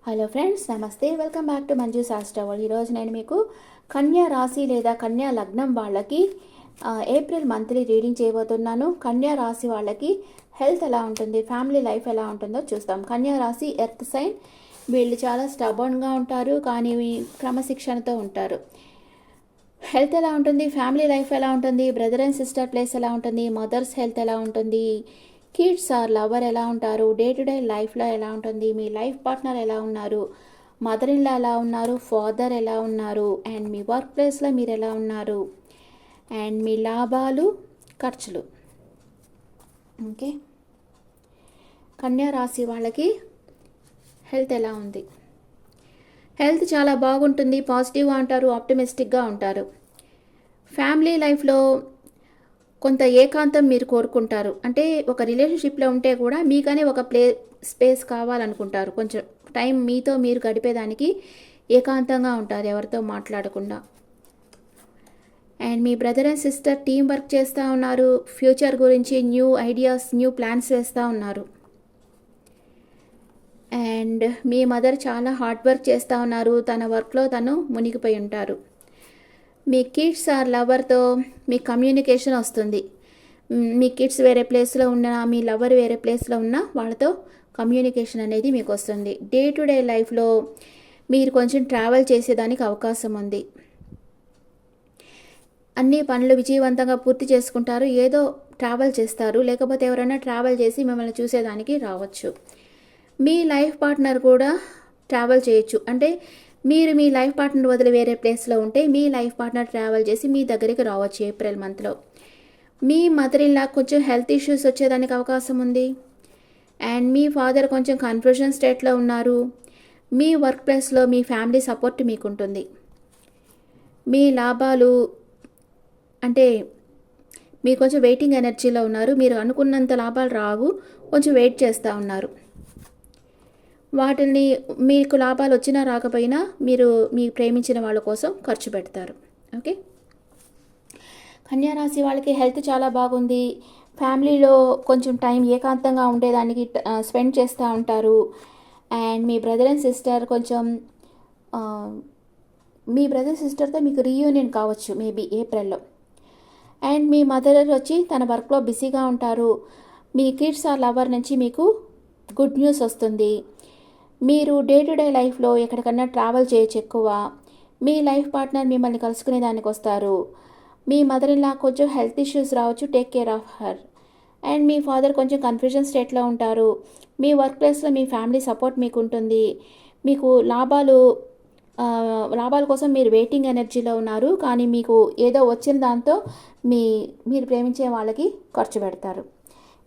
Hello friends, నమస్తే. Welcome back to Manju Shastraval. ఈరోజు నేను మీకు కన్యా రాశి లేదా కన్యా లగ్నం వాళ్ళకి ఏప్రిల్ మంత్లీ రీడింగ్ చేయబోతున్నాను. కన్యా రాశి వాళ్ళకి హెల్త్ ఎలా ఉంటుంది, ఫ్యామిలీ లైఫ్ ఎలా ఉంటుందో చూస్తాం. కన్యా రాశి ఎర్త్ సైన్. వీళ్ళు చాలా స్టబర్న్గా ఉంటారు, కానీ క్రమశిక్షణతో ఉంటారు. హెల్త్ ఎలా ఉంటుంది, ఫ్యామిలీ లైఫ్ ఎలా ఉంటుంది, బ్రదర్ అండ్ సిస్టర్ ప్లేస్ ఎలా ఉంటుంది, మదర్స్ హెల్త్ ఎలా ఉంటుంది, కిడ్స్ ఆర్ లవర్ ఎలా ఉంటారు, డే టు డే లైఫ్లో ఎలా ఉంటుంది, మీ లైఫ్ పార్ట్నర్ ఎలా ఉన్నారు, మదర్ ఇన్లా ఎలా ఉన్నారు, ఫాదర్ ఎలా ఉన్నారు, అండ్ మీ వర్క్ ప్లేస్లో మీరు ఎలా ఉన్నారు, అండ్ మీ లాభాలు ఖర్చులు. ఓకే, కన్యా రాశి వాళ్ళకి హెల్త్ ఎలా ఉంది? హెల్త్ చాలా బాగుంటుంది, పాజిటివ్గా ఉంటారు, ఆప్టిమిస్టిక్గా ఉంటారు. ఫ్యామిలీ లైఫ్లో కొంత ఏకాంతం మీరు కోరుకుంటారు. అంటే ఒక రిలేషన్షిప్లో ఉంటే కూడా మీకనే ఒక స్పేస్ కావాలనుకుంటారు. కొంచెం టైం మీతో మీరు గడిపేదానికి ఏకాంతంగా ఉంటారు, ఎవరితో మాట్లాడకుండా. And me brother and sister team work చేస్తూ ఉన్నారు. ఫ్యూచర్ గురించి న్యూ ఐడియాస్, న్యూ ప్లాన్స్ వేస్తూ ఉన్నారు. అండ్ మీ మదర్ చాలా హార్డ్ వర్క్ చేస్తూ ఉన్నారు, తన వర్క్లో తను మునిగిపోయి ఉంటారు. మీ కిడ్స్ ఆర్ లవర్తో మీ కమ్యూనికేషన్ వస్తుంది. మీ కిడ్స్ వేరే ప్లేస్లో ఉన్నా, మీ లవర్ వేరే ప్లేస్లో ఉన్నా వాళ్ళతో కమ్యూనికేషన్ అనేది మీకు వస్తుంది. డే టు డే లైఫ్లో మీరు కొంచెం ట్రావెల్ చేసేదానికి అవకాశం ఉంది. అన్ని పనులు విజయవంతంగా పూర్తి చేసుకుంటారు. ఏదో ట్రావెల్ చేస్తారు, లేకపోతే ఎవరైనా ట్రావెల్ చేసి మిమ్మల్ని చూసేదానికి రావచ్చు. మీ లైఫ్ పార్ట్నర్ కూడా ట్రావెల్ చేయొచ్చు. అంటే మీరు మీ లైఫ్ పార్ట్నర్ వదిలి వేరే ప్లేస్లో ఉంటే మీ లైఫ్ పార్ట్నర్ ట్రావెల్ చేసి మీ దగ్గరికి రావచ్చు ఏప్రిల్ మంత్లో. మీ మదర్ ఇన్లా కొంచెం హెల్త్ ఇష్యూస్ వచ్చేదానికి అవకాశం ఉంది. అండ్ మీ ఫాదర్ కొంచెం కన్ఫ్యూజన్ స్టేట్లో ఉన్నారు. మీ వర్క్ ప్లేస్లో మీ ఫ్యామిలీ సపోర్ట్ మీకు ఉంటుంది. మీ లాభాలు అంటే మీరు కొంచెం వెయిటింగ్ ఎనర్జీలో ఉన్నారు. మీరు అనుకున్నంత లాభాలు రావు, కొంచెం వెయిట్ చేస్తూ ఉన్నారు. వాటిని మీకు లాభాలు వచ్చినా రాకపోయినా మీరు మీ ప్రేమించిన వాళ్ళ కోసం ఖర్చు పెడతారు. ఓకే, కన్యా రాశి వాళ్ళకి హెల్త్ చాలా బాగుంది. ఫ్యామిలీలో కొంచెం టైం ఏకాంతంగా ఉండేదానికి స్పెండ్ చేస్తూ ఉంటారు. And me brother and sister కొంచెం మీ బ్రదర్ సిస్టర్తో మీకు రీయూనియన్ కావచ్చు మేబీ ఏప్రిల్లో. అండ్ మీ మదర్ వచ్చి తన వర్క్లో బిజీగా ఉంటారు. మీ కిడ్స్ ఆర్ లవర్ నుంచి మీకు గుడ్ న్యూస్ వస్తుంది. మీరు డే టు డే లైఫ్లో ఎక్కడికన్నా ట్రావెల్ చేయొచ్చు ఎక్కువ. మీ లైఫ్ పార్ట్నర్ మిమ్మల్ని కలుసుకునే దానికి వస్తారు. మీ మదర్ ఇన్లా కొంచెం హెల్త్ ఇష్యూస్ రావచ్చు, take care of her. And me father కొంచెం కన్ఫ్యూజన్ స్టేట్లో ఉంటారు. మీ వర్క్ ప్లేస్లో మీ ఫ్యామిలీ సపోర్ట్ మీకు ఉంటుంది. మీకు లాభాల కోసం మీరు వెయిటింగ్ ఎనర్జీలో ఉన్నారు, కానీ మీకు ఏదో వచ్చిన దాంతో మీరు ప్రేమించే వాళ్ళకి ఖర్చు పెడతారు.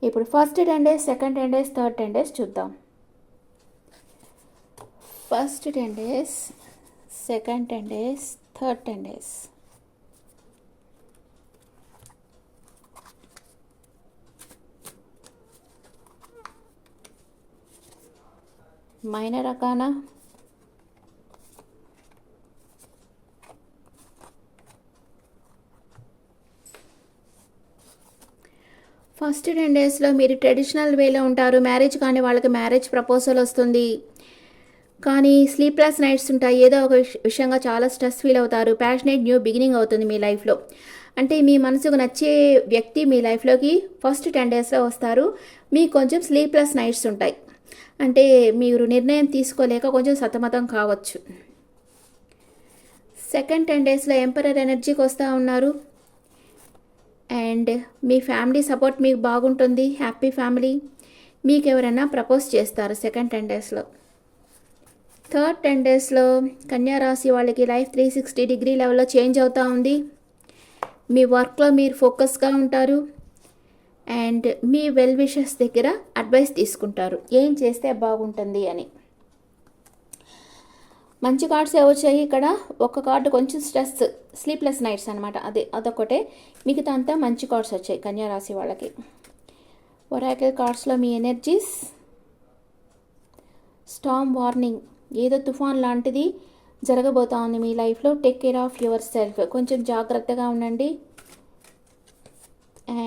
ఇప్పుడు first 10 days, second 10 days, third 10 days చూద్దాం. First 10 days, second 10 days, third 10 days. Minor అకానా, ఫస్ట్ 10 daysలో మీరు ట్రెడిషనల్ వేలో ఉంటారు. మ్యారేజ్ కానీ వాళ్ళకి మ్యారేజ్ ప్రపోజల్ వస్తుంది, కానీ స్లీప్లెస్ నైట్స్ ఉంటాయి. ఏదో ఒక విషయంగా చాలా స్ట్రెస్ ఫీల్ అవుతారు. ప్యాషనేట్ న్యూ బిగినింగ్ అవుతుంది మీ లైఫ్లో. అంటే మీ మనసుకు నచ్చే వ్యక్తి మీ లైఫ్లోకి ఫస్ట్ 10 daysలో వస్తారు. మీకు కొంచెం స్లీప్లెస్ నైట్స్ ఉంటాయి. అంటే మీరు నిర్ణయం తీసుకోలేక కొంచెం సతమతం కావచ్చు. సెకండ్ 10 daysలో ఎంపరర్ ఎనర్జీకి వస్తూ ఉన్నారు. అండ్ మీ ఫ్యామిలీ సపోర్ట్ మీకు బాగుంటుంది, హ్యాపీ ఫ్యామిలీ. మీకు ఎవరైనా ప్రపోజ్ చేస్తారు సెకండ్ 10 daysలో. థర్డ్ 10 daysలో కన్యా రాశి వాళ్ళకి లైఫ్ 360 degree లెవెల్లో చేంజ్ అవుతూ ఉంది. మీ వర్క్లో మీరు ఫోకస్గా ఉంటారు. అండ్ మీ వెల్ విషర్స్ దగ్గర అడ్వైస్ తీసుకుంటారు, ఏం చేస్తే బాగుంటుంది అని. మంచి కార్డ్స్ వచ్చాయి ఇక్కడ. ఒక కార్డు కొంచెం స్ట్రెస్, స్లీప్లెస్ నైట్స్ అనమాట, అదొకటే. మిగతా అంతా మంచి కార్డ్స్ వచ్చాయి కన్యా రాశి వాళ్ళకి. ఒరాకిల్ కార్డ్స్లో మీ ఎనర్జీస్, స్టార్మ్ వార్నింగ్, ఏదో తుఫాన్ లాంటిది జరగబోతా ఉంది మీ లైఫ్లో. Take care of your self, కొంచెం జాగ్రత్తగా ఉండండి.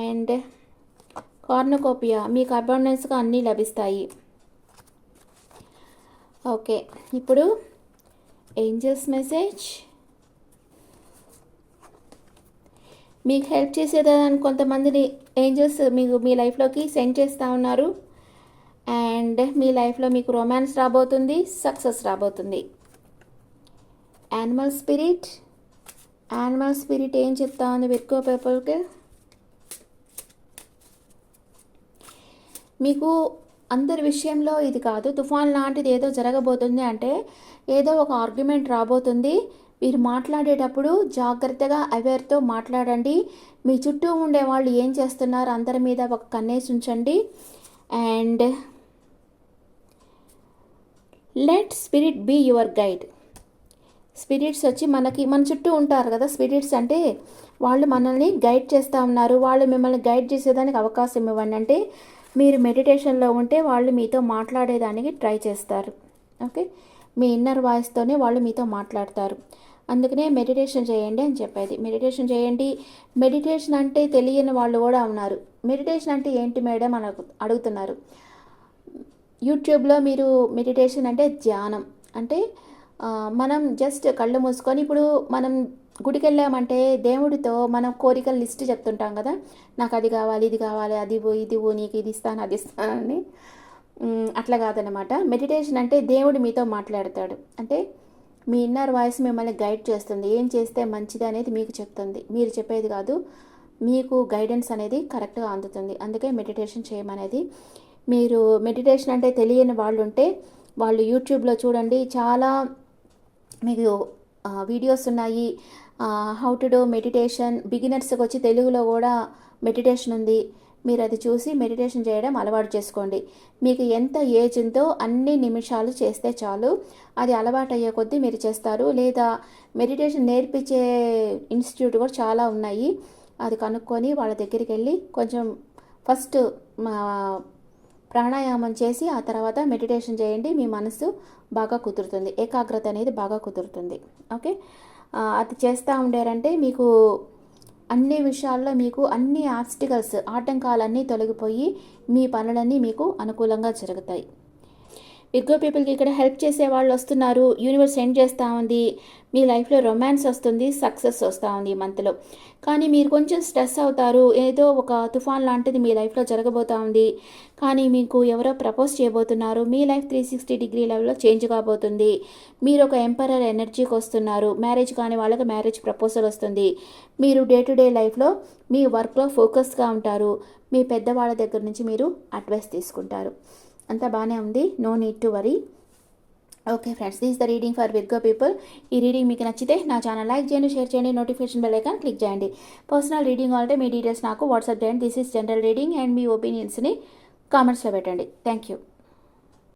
అండ్ కార్నోకోపియా, మీకు అబాండెన్స్గా అన్నీ లభిస్తాయి. ఓకే, ఇప్పుడు ఏంజల్స్ మెసేజ్ మీకు హెల్ప్ చేసేదాన్ని కొంతమందిని ఏంజల్స్ మీకు మీ లైఫ్లోకి సెండ్ చేస్తూ ఉన్నారు. అండ్ మీ లైఫ్లో మీకు రొమాన్స్ రాబోతుంది, సక్సెస్ రాబోతుంది. యానిమల్ స్పిరిట్ ఏం చెప్తా ఉంది విర్గో పీపుల్కి? మీకు అందరి విషయంలో ఇది కాదు, తుఫాన్ లాంటిది ఏదో జరగబోతుంది. అంటే ఏదో ఒక ఆర్గ్యుమెంట్ రాబోతుంది. మీరు మాట్లాడేటప్పుడు జాగ్రత్తగా అవేర్తో మాట్లాడండి. మీ చుట్టూ ఉండే వాళ్ళు ఏం చేస్తున్నారు అందరి మీద ఒక కన్నేసి ఉంచండి. And let spirit be your guide. Spirits వచ్చి మన చుట్టూ ఉంటారు కదా. స్పిరిట్స్ అంటే వాళ్ళు మనల్ని గైడ్ చేస్తూ ఉన్నారు. వాళ్ళు మిమ్మల్ని గైడ్ చేసేదానికి అవకాశం ఇవ్వండి. అంటే మీరు మెడిటేషన్లో ఉంటే వాళ్ళు మీతో మాట్లాడేదానికి ట్రై చేస్తారు. ఓకే, మీ ఇన్నర్ వాయిస్తోనే వాళ్ళు మీతో మాట్లాడతారు. అందుకనే మెడిటేషన్ చేయండి అని చెప్పేది. మెడిటేషన్ చేయండి. మెడిటేషన్ అంటే తెలియని వాళ్ళు కూడా ఉన్నారు. మెడిటేషన్ అంటే ఏంటి మేడం అని అడుగుతున్నారు. యూట్యూబ్లో మీరు మెడిటేషన్ అంటే ధ్యానం. అంటే మనం జస్ట్ కళ్ళు మూసుకొని, ఇప్పుడు మనం గుడికి వెళ్ళామంటే దేవుడితో మనం కోరికల లిస్ట్ చెప్తుంటాం కదా. నాకు అది కావాలి, ఇది కావాలి, అది ఇదివో, నీకు ఇది ఇస్తాను, అది ఇస్తానని. అట్లా కాదనమాట. మెడిటేషన్ అంటే దేవుడు మీతో మాట్లాడతాడు. అంటే మీ ఇన్నర్ వాయిస్ మిమ్మల్ని గైడ్ చేస్తుంది. ఏం చేస్తే మంచిది అనేది మీకు చెప్తుంది. మీరు చెప్పేది కాదు, మీకు గైడెన్స్ అనేది కరెక్ట్గా అందుతుంది. అందుకే మెడిటేషన్ చేయమనేది. మీరు మెడిటేషన్ అంటే తెలియని వాళ్ళు ఉంటే వాళ్ళు యూట్యూబ్లో చూడండి. చాలా మీకు వీడియోస్ ఉన్నాయి. హౌ టు డూ మెడిటేషన్, బిగినర్స్కి వచ్చి తెలుగులో కూడా మెడిటేషన్ ఉంది. మీరు అది చూసి మెడిటేషన్ చేయడం అలవాటు చేసుకోండి. మీకు ఎంత ఏజ్ ఉందో అన్ని నిమిషాలు చేస్తే చాలు. అది అలవాటు అయ్యే కొద్దీ మీరు చేస్తారు. లేదా మెడిటేషన్ నేర్పించే ఇన్స్టిట్యూట్ కూడా చాలా ఉన్నాయి. అది కనుక్కొని వాళ్ళ దగ్గరికి వెళ్ళి కొంచెం ఫస్ట్ ప్రాణాయామం చేసి ఆ తర్వాత మెడిటేషన్ చేయండి. మీ మనసు బాగా కుదురుతుంది, ఏకాగ్రత అనేది బాగా కుదురుతుంది. ఓకే, అది చేస్తూ ఉండారంటే మీకు అన్ని విషయాల్లో మీకు అన్ని ఆబ్స్టికల్స్, ఆటంకాలన్నీ తొలగిపోయి మీ పనులన్నీ మీకు అనుకూలంగా జరుగుతాయి. విర్గో పీపుల్కి ఇక్కడ హెల్ప్ చేసే వాళ్ళు వస్తున్నారు. యూనివర్స్ సెండ్ చేస్తూ ఉంది. మీ లైఫ్లో రొమాన్స్ వస్తుంది, సక్సెస్ వస్తూ ఉంది ఈ మంత్లో. కానీ మీరు కొంచెం స్ట్రెస్ అవుతారు. ఏదో ఒక తుఫాన్ లాంటిది మీ లైఫ్లో జరగబోతూ ఉంది. కానీ మీకు ఎవరో ప్రపోజ్ చేయబోతున్నారు. మీ లైఫ్ 360 డిగ్రీ లెవెల్లో చేంజ్ కాబోతుంది. మీరు ఒక ఎంపరర్ ఎనర్జీకి వస్తున్నారు. మ్యారేజ్ కాని వాళ్ళకి మ్యారేజ్ ప్రపోజల్ వస్తుంది. మీరు డే టు డే లైఫ్లో మీ వర్క్లో ఫోకస్గా ఉంటారు. మీ పెద్దవాళ్ళ దగ్గర నుంచి మీరు అడ్వైస్ తీసుకుంటారు. అంతా బాగానే ఉంది, no need to worry. Okay friends, this the reading for Virgo people. ఈ రీడింగ్ మీకు నచ్చితే నా ఛానల్ లైక్ చేయండి, షేర్ చేయండి, నోటిఫికేషన్ బెల్ ఐకాన్ క్లిక్ చేయండి. పర్సనల్ రీడింగ్ అంటే మీ డీటెయిల్స్ నాకు వాట్సాప్ చేయండి. This is general reading and మీ ఒపీనియన్స్ని కామెంట్స్లో పెట్టండి. Thank you.